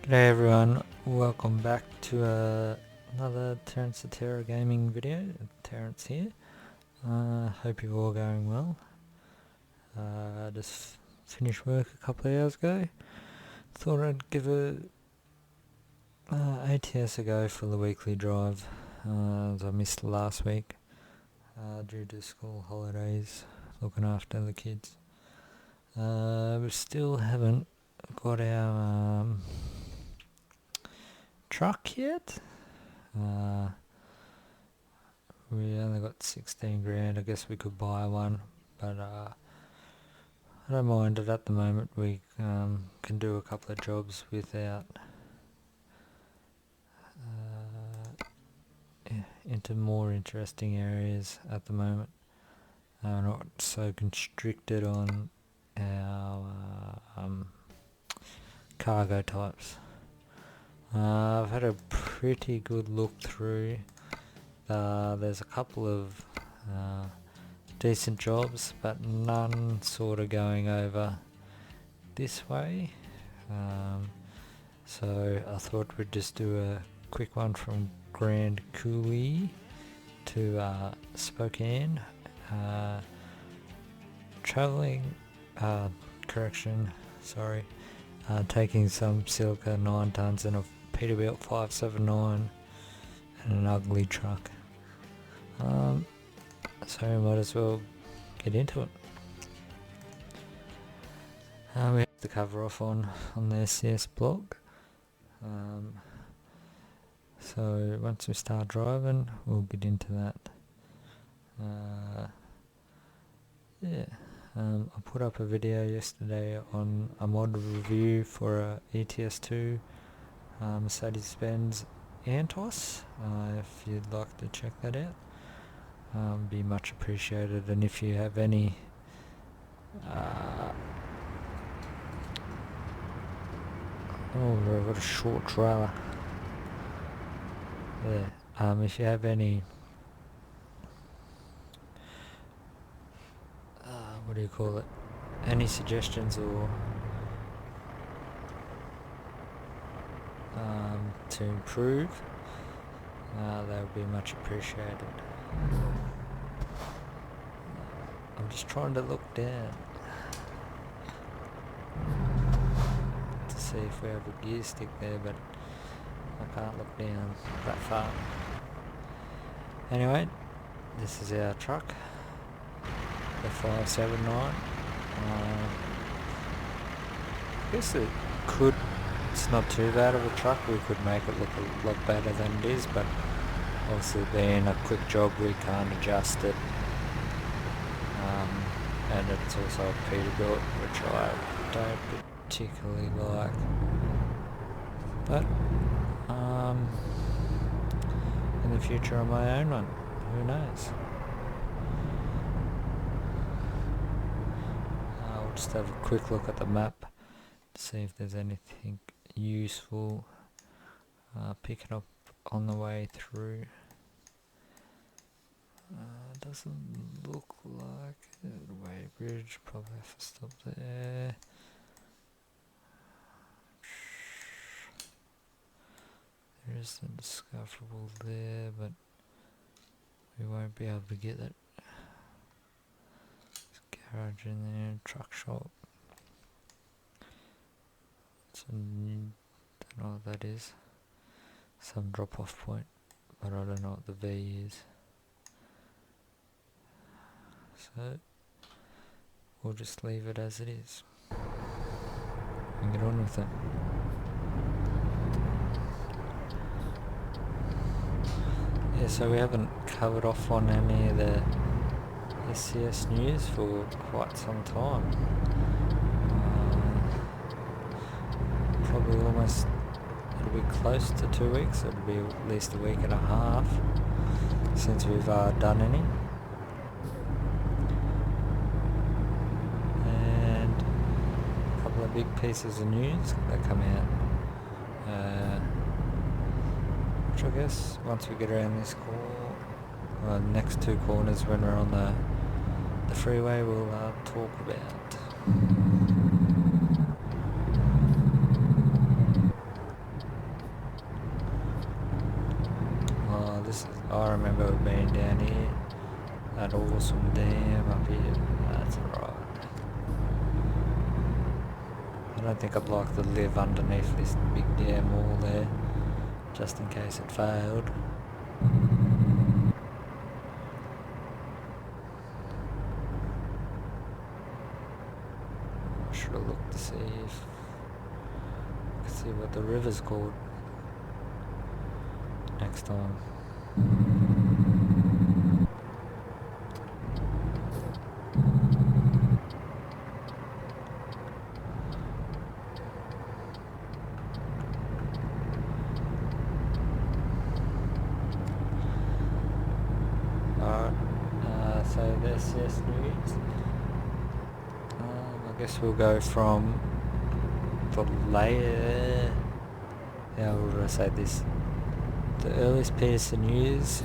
G'day everyone, welcome back to another Terrence the Terror gaming video. Terrence here. Hope you're all going well. Just finished work a couple of hours ago. Thought I'd give ATS a go for the weekly drive, as I missed last week due to school holidays, looking after the kids. We still haven't got our truck yet. We only got 16 grand. I guess we could buy one, but I don't mind it at the moment. We can do a couple of jobs without into more interesting areas at the moment. Not so constricted on our cargo types. I've had a pretty good look through. There's a couple of decent jobs, but none sort of going over this way. So I thought we'd just do a quick one from Grand Coulee to Spokane. Taking some Silica 9 tons and a Peterbilt 579 and an ugly truck. So we might as well get into it. We have to cover off on the SCS blog. So once we start driving, we'll get into that. I put up a video yesterday on a mod review for a ETS2 Mercedes-Benz Antos. If you'd like to check that out, be much appreciated. And if you have any what a short trailer there. If you have any any suggestions or to improve, that would be much appreciated. I'm just trying to look down to see if we have a gear stick there, but I can't look down that far. Anyway, this is our truck, the 579. I guess it's not too bad of a truck. We could make it look a lot better than it is, but obviously being a quick job we can't adjust it. And it's also a Peterbilt, which I don't particularly like. But in the future I may own one, who knows. I'll just have a quick look at the map to see if there's anything useful picking up on the way through. Doesn't look like it. Weighbridge, probably have to stop there. There is some discoverable there, but we won't be able to get it. There's a garage in there, truck shop. Don't know what that is. Some drop off point, but I don't know what the V is. So we'll just leave it as it is and get on with it. Yeah, so we haven't covered off on any of the SCS news for quite some time. Probably almost, it'll be close to 2 weeks. It'll be at least a week and a half since we've done any. And a couple of big pieces of news that come out. Which I guess once we get around this next two corners when we're on the freeway, we'll talk about. I remember being down here. That awesome dam up here. That's alright. I don't think I'd like to live underneath this big dam wall there, just in case it failed. I should have looked to see if I could see what the river's called next time. So this yes news. I guess we'll go from the layer. How would I say this? The earliest piece of news,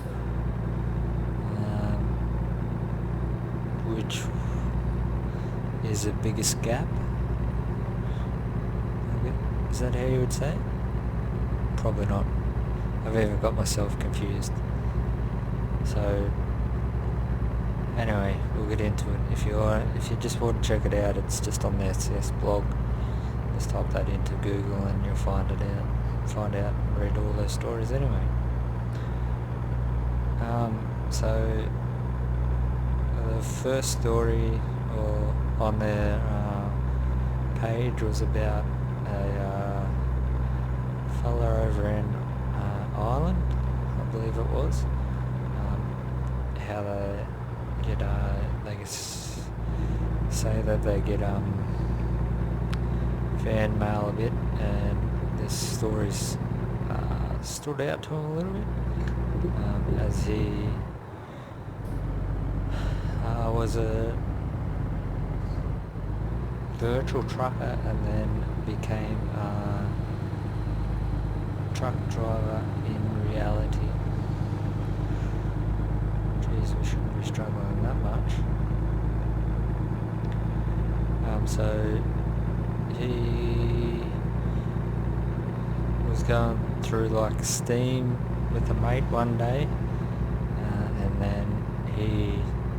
which is the biggest gap. Is that how you would say it? Probably not. I've even got myself confused. So anyway, we'll get into it. If you just want to check it out, it's just on the SS blog. Just type that into Google and you'll find it out. Find out and read all those stories anyway. So the first story on their page was about a fella over in Ireland, I believe it was. How they get say that they get fan mail a bit, and this story's stood out to him a little bit, as he was a virtual trucker and then became a truck driver in reality. Jeez, we shouldn't be struggling that much. So he was going through like Steam with a mate one day, and then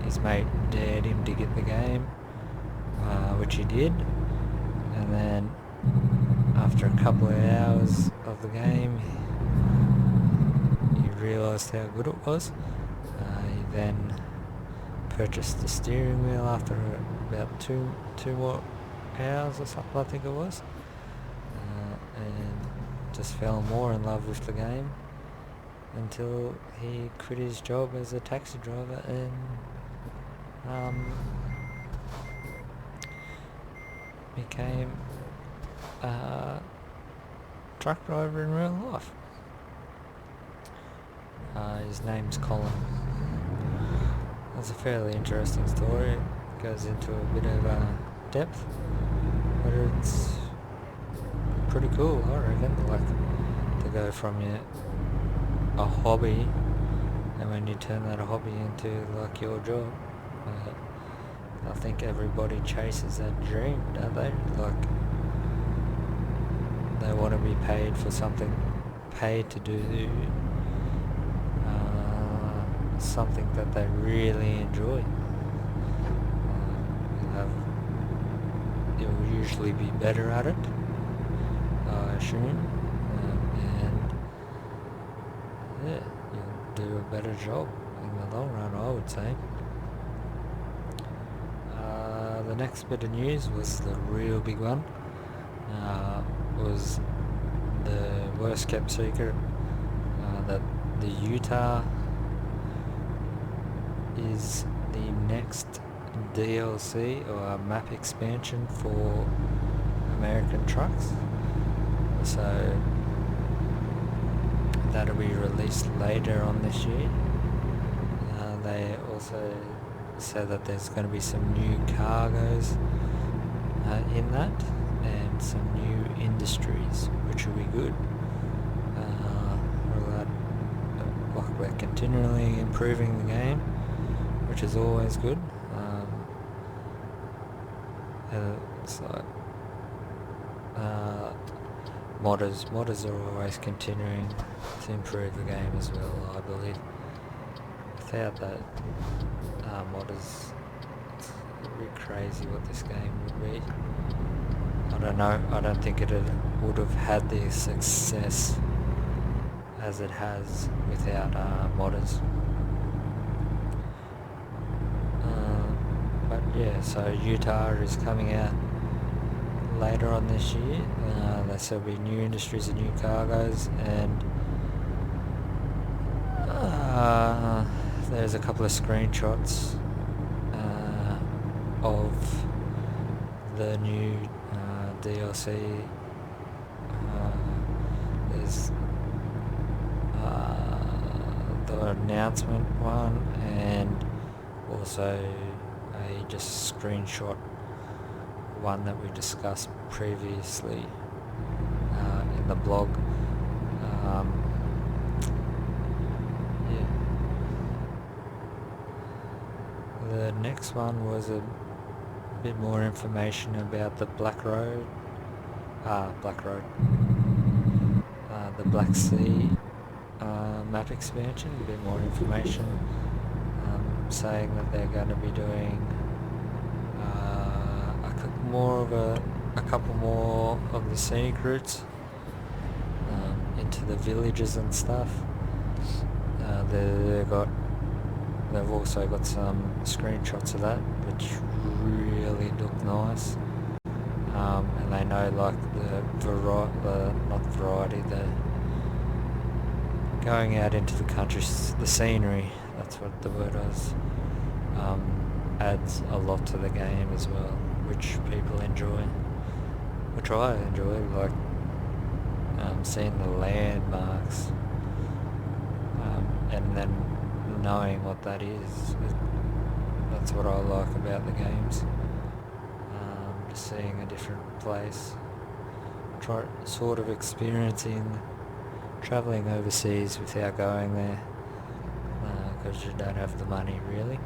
his mate dared him to get the game, which he did, and then after a couple of hours of the game he realised how good it was. He then purchased the steering wheel after about two more hours or something, I think it was, and just fell more in love with the game until he quit his job as a taxi driver and became a truck driver in real life. His name's Colin. That's a fairly interesting story. It goes into a bit of depth, but it's pretty cool, I reckon. Like, to go from a hobby, and when you turn that hobby into like your job. I think everybody chases that dream, don't they? Like, they want to be paid for something, paid to do something that they really enjoy. You'll usually be better at it, I assume, and yeah, you'll do a better job in the long run, I would say. The next bit of news was the real big one. Was the worst kept secret that the Utah is the next DLC or map expansion for American trucks. So that'll be released later on this year. They also said that there's going to be some new cargoes in that, and some new industries, which will be good. We're continually improving the game, which is always good. It's like modders are always continuing to improve the game as well, I believe. without that modders, it's a bit crazy what this game would be. I don't know, I don't think it would have had the success as it has without modders. But yeah, so Utah is coming out later on this year. They said there'll be new industries and new cargoes, and there's a couple of screenshots of the new DLC. There's the announcement one, and also a just screenshot one that we discussed previously in the blog. Yeah. The next one was a bit more information about the Black Road, the Black Sea map expansion. A bit more information, saying that they're going to be doing a couple more of the scenic routes into the villages and stuff. They've also got some screenshots of that, which really look nice. And they know like the going out into the country, the scenery, that's what the word was, adds a lot to the game as well, which people enjoy, which I enjoy, like seeing the landmarks, and then knowing what that is. That's what I like about the games. Just seeing a different place, sort of experiencing travelling overseas without going there, because you don't have the money really.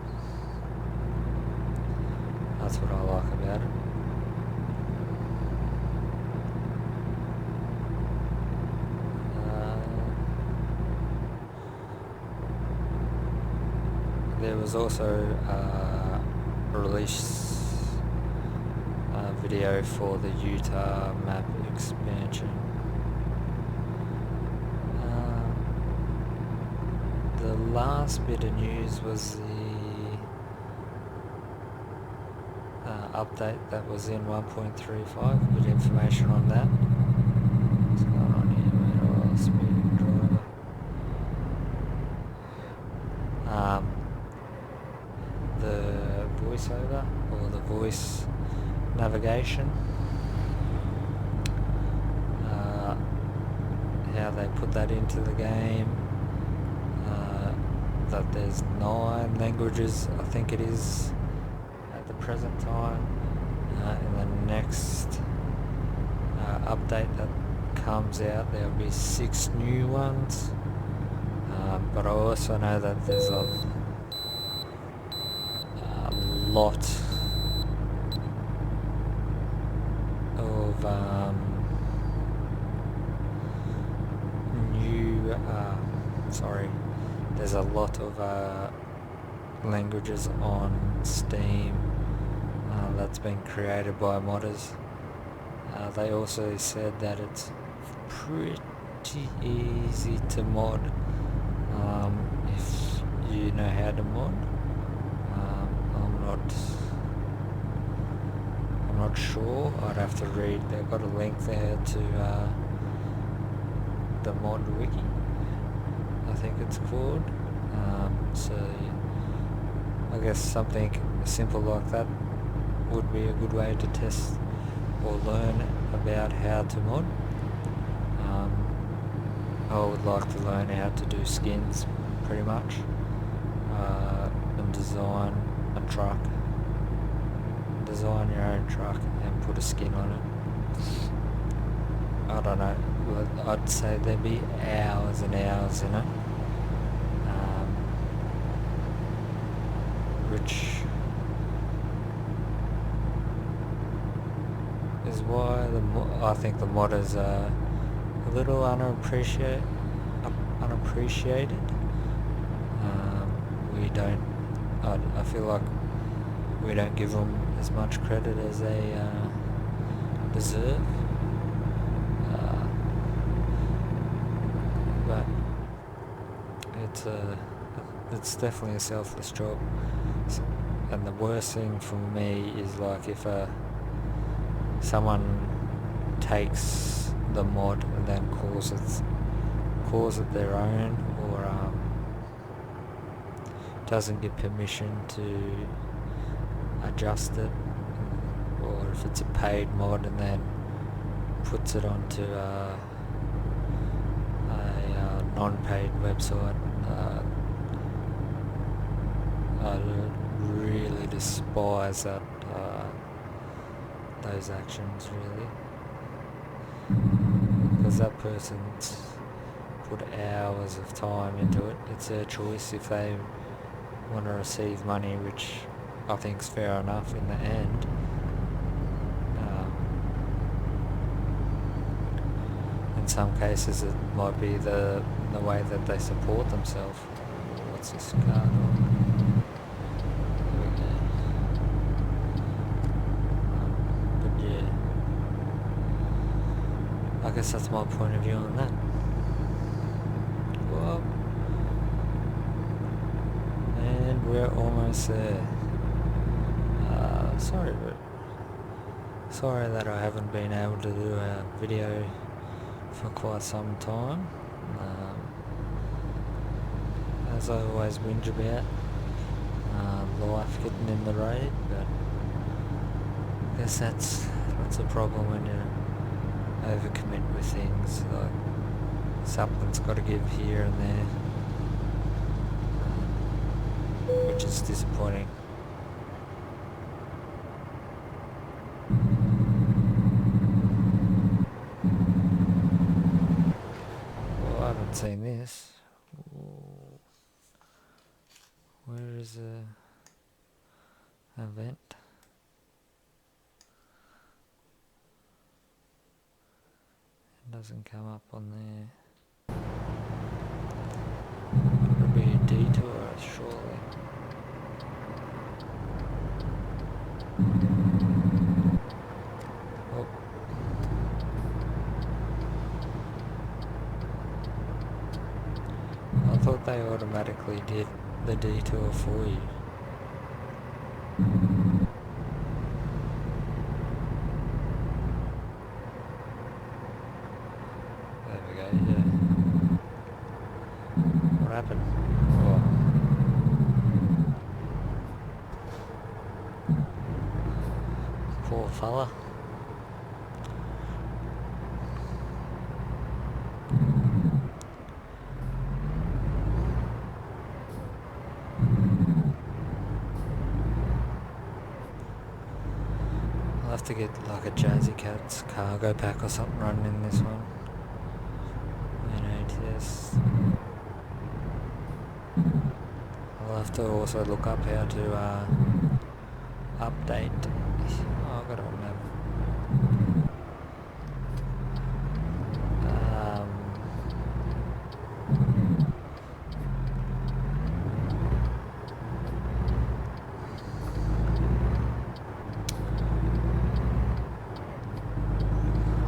That's what I like about it. There was also a release video for the Utah map expansion. The last bit of news was the update that was in 1.35, with information on that. What's going on here? Metal speed driver. The voiceover, or the voice navigation, how they put that into the game, that there's 9 languages, I think it is, at the present time. In the next update that comes out, there'll be 6 new ones, but I also know that there's a lot of there's a lot of languages on Steam that's been created by modders. They also said that it's pretty easy to mod if you know how to mod. I'm not sure. I'd have to read. They've got a link there to the mod wiki, I think it's called. So I guess something simple like that would be a good way to test or learn about how to mod. I would like to learn how to do skins, pretty much, and design a truck. Design your own truck and put a skin on it. I don't know, I'd say there'd be hours and hours in it, which is why I think the modders are a little unappreciated, we don't, I feel like we don't give them as much credit as they deserve. But it's definitely a selfless job. And the worst thing for me is like if someone takes the mod and then calls it their own, or doesn't give permission to adjust it, or if it's a paid mod and then puts it onto a non-paid website. I really despise those actions, really, because that person's put hours of time into it. It's their choice if they want to receive money, which I think is fair enough in the end. In some cases it might be the way that they support themselves. What's this card on? There we go. But yeah, I guess that's my point of view on that. Well, and we're almost there. Sorry that I haven't been able to do a video for quite some time. As I always whinge about, life getting in the road, but I guess that's a problem when you overcommit with things. Like something's got to give here and there, which is disappointing. Well, I haven't seen this. Where is the event? It doesn't come up on there. It'll be a detour, surely. Oh. I thought they automatically did the detour for you. There we go, yeah. What happened? Oh. Poor fella. I'll have to get like a Jazzy Cat's cargo pack or something running in this one. ATS. I'll have to also look up how to update. Oh, I've got to remember.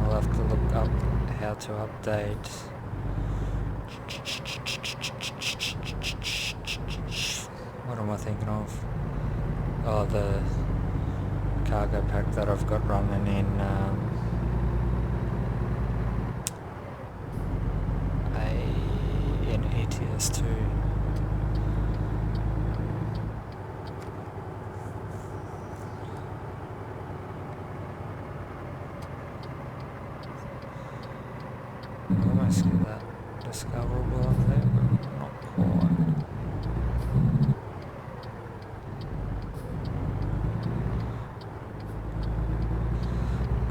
I'll have to look up how to update. What am I thinking of? Oh, the cargo pack that I've got running in ETS2. I almost get that discoverable up there, but not quite.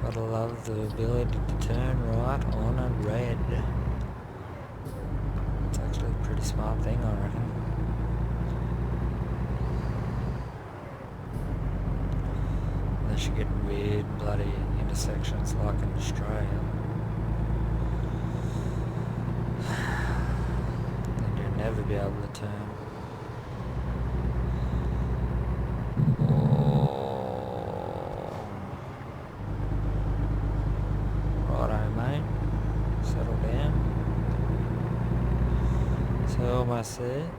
Gotta love the ability to turn right on a red. It's actually a pretty smart thing, I reckon. Unless you get weird bloody intersections like in Australia. Then you'll never be able to turn. almost there.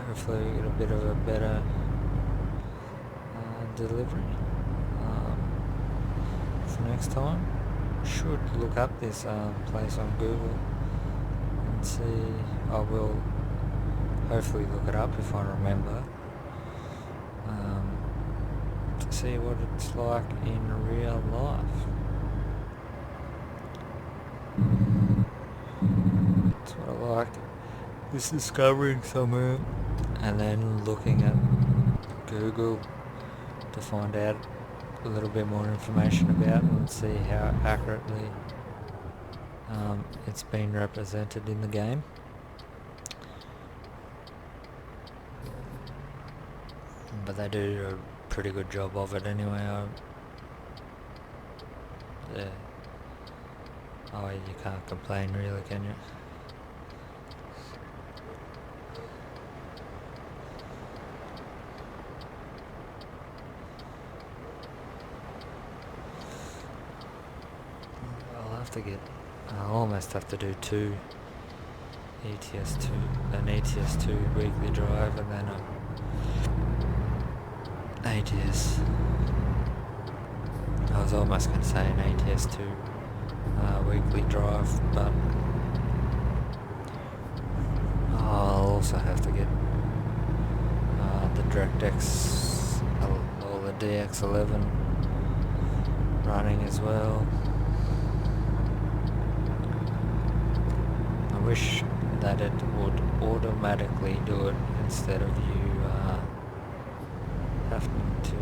Hopefully we get a bit of a better delivery for next time. Should look up this place on Google and see. I will hopefully look it up if I remember, to see what it's like in real life. That's what I like, is discovering somewhere and then looking at Google to find out a little bit more information about it and see how accurately it's been represented in the game. But they do a pretty good job of it anyway. Yeah. Oh, you can't complain really, can you? I'll almost have to do an ETS2 weekly drive and then an ATS. I was almost going to say an ATS2 weekly drive, but I'll also have to get the DirectX or the DX11 running as well. I wish that it would automatically do it instead of you having to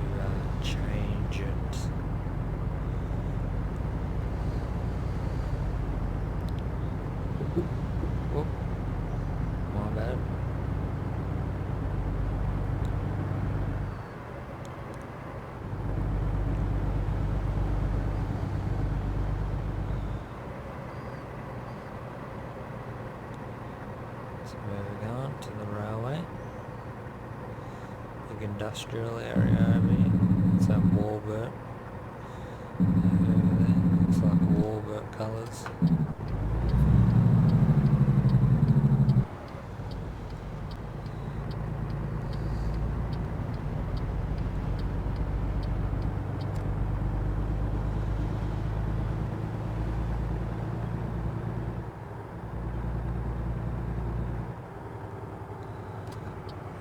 change it. Whoop, my bad. So moving on to the railway. Big industrial area over here. It's that Warbird. Over there. Looks like Warbird colours.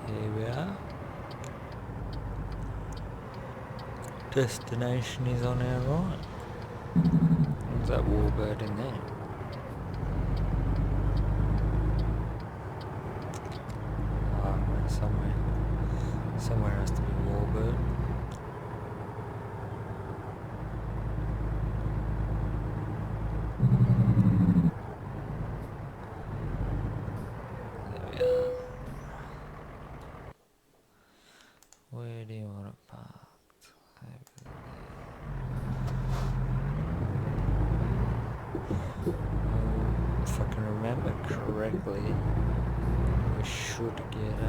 Here we are. Destination is on our right. There's that Warbird in there. Somewhere has to be Warbird. There we are. Where do you want it parked? Over there. If I can remember correctly, we should get a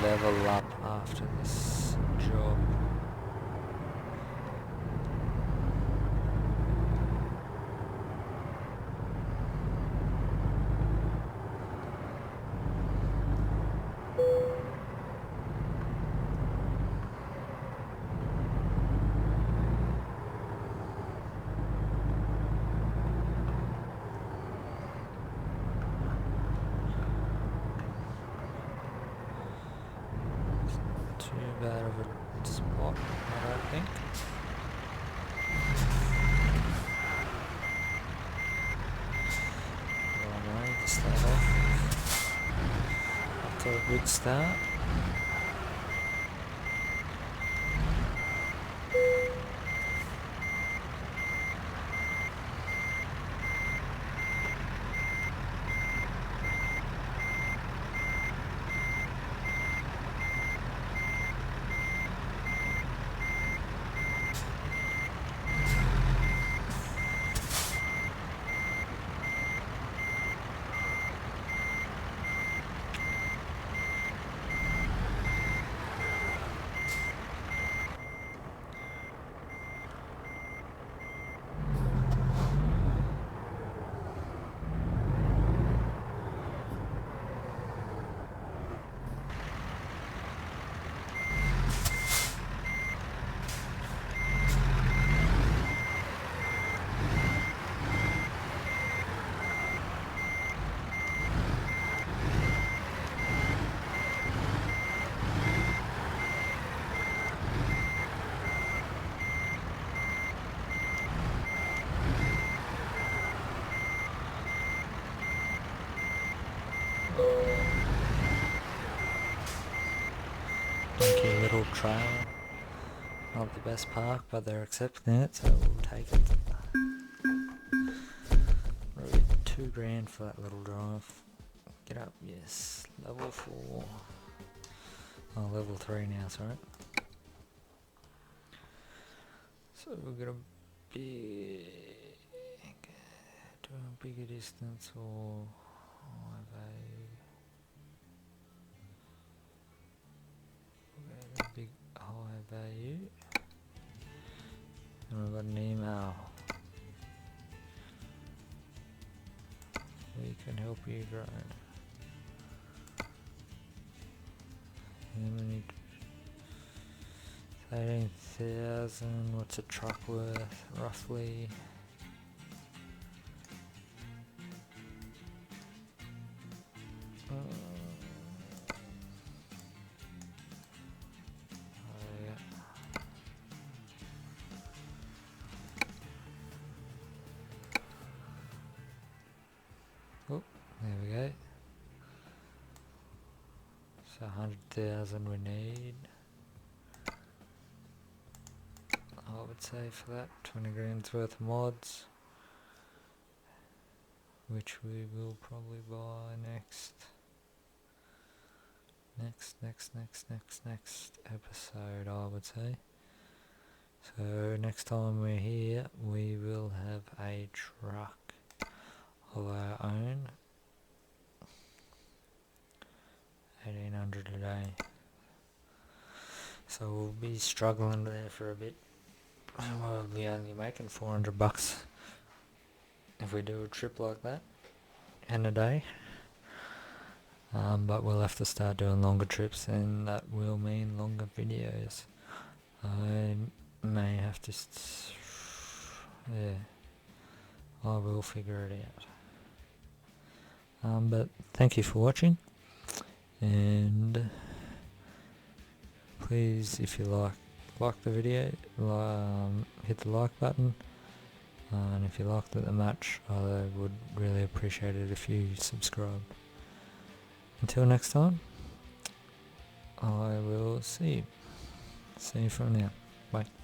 level up after this job. Too bad of a spot, I don't think. Long way to start off. After a good start. trail. Not the best park, but they're accepting it, so we'll take it. We'll get $2,000 for that little drive. Get up, yes. Level 4. Oh, level 3 now, sorry. So we're gonna be doing a bigger distance or high value. We'll get a big high value. And we've got an email. We can help you grow. How many? 18,000. What's a truck worth roughly? Oh, there we go. So 100,000 we need. I would say for that, 20,000's worth of mods, which we will probably buy next episode, I would say. So next time we're here, we will have a truck of our own. 1,800 a day. So we'll be struggling there for a bit. We'll be only making $400 if we do a trip like that in a day. But we'll have to start doing longer trips, and that will mean longer videos. I may have to, I will figure it out. But thank you for watching, and please, if you like the video, hit the like button, and if you liked it that much, I would really appreciate it if you subscribe. Until next time, I will see you. See you from now. Bye.